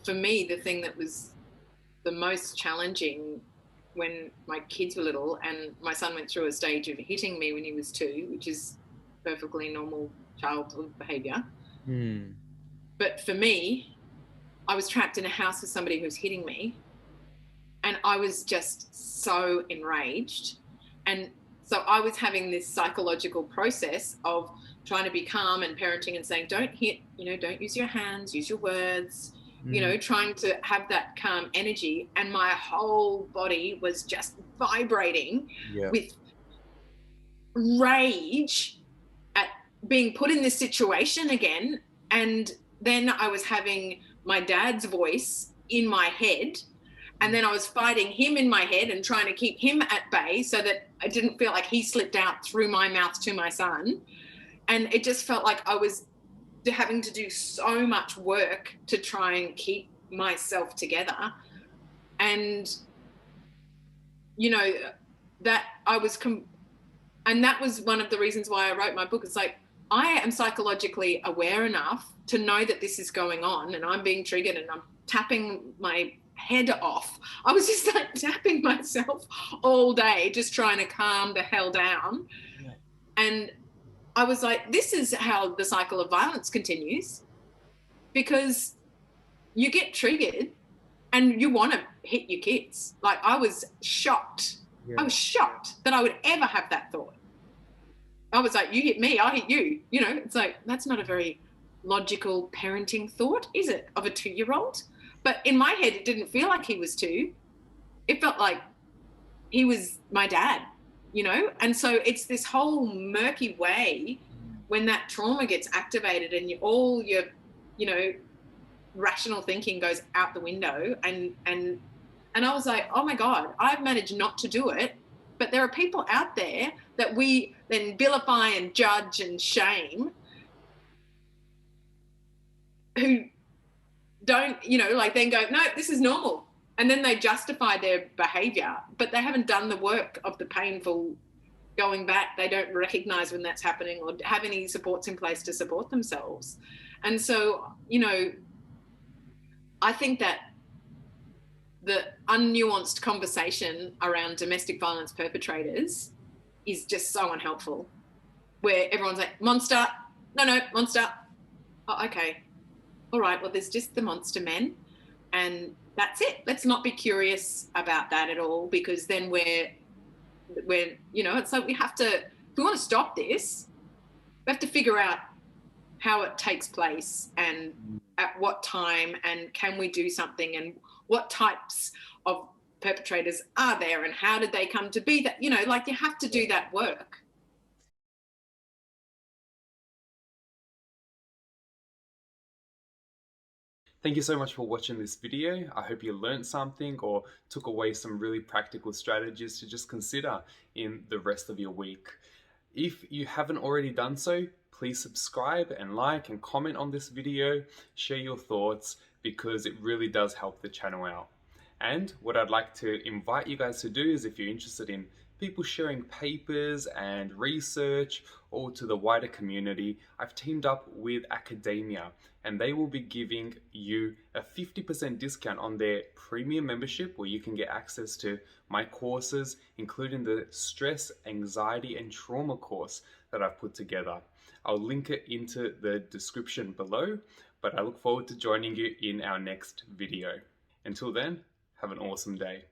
for me, the thing that was the most challenging when my kids were little, and my son went through a stage of hitting me when he was 2, which is perfectly normal childhood behavior. Mm. But for me, I was trapped in a house with somebody who was hitting me, and I was just so enraged. And so I was having this psychological process of trying to be calm and parenting and saying, don't hit, don't use your hands, use your words, Mm. trying to have that calm energy. And my whole body was just vibrating Yeah. with rage at being put in this situation again. And then I was having my dad's voice in my head, and then I was fighting him in my head and trying to keep him at bay so that I didn't feel like he slipped out through my mouth to my son. And it just felt like I was having to do so much work to try and keep myself together. And, that I was, and that was one of the reasons why I wrote my book. It's like, I am psychologically aware enough to know that this is going on and I'm being triggered and I'm tapping my head off. I was just like tapping myself all day, just trying to calm the hell down. Yeah. And I was like, this is how the cycle of violence continues, because you get triggered and you want to hit your kids. Like, I was shocked. Yeah. I was shocked that I would ever have that thought. I was like, you hit me, I hit you. It's like, that's not a very logical parenting thought, is it, of a 2-year-old? But in my head, it didn't feel like he was 2. It felt like he was my dad, And so it's this whole murky way when that trauma gets activated and all your, rational thinking goes out the window. And I was like, oh my God, I've managed not to do it. But there are people out there that we then vilify and judge and shame, who don't, then go, no, this is normal. And then they justify their behavior, but they haven't done the work of the painful going back. They don't recognize when that's happening or have any supports in place to support themselves. And so, I think that the unnuanced conversation around domestic violence perpetrators is just so unhelpful, where everyone's like, monster, no, monster. Oh, okay. All right, well, there's just the monster men, and that's it. Let's not be curious about that at all, because then we're it's like we if we want to stop this, we have to figure out how it takes place and at what time, and can we do something, and what types of perpetrators are there, and how did they come to be that, you have to do that work. Thank you so much for watching this video. I hope you learned something or took away some really practical strategies to just consider in the rest of your week. If you haven't already done so, please subscribe and like and comment on this video, share your thoughts, because it really does help the channel out. And what I'd like to invite you guys to do is, if you're interested in people sharing papers and research or to the wider community, I've teamed up with academia, and they will be giving you a 50% discount on their premium membership, where you can get access to my courses, including the stress, anxiety and trauma course that I've put together. I'll link it into the description below, but I look forward to joining you in our next video. Until then, have an awesome day.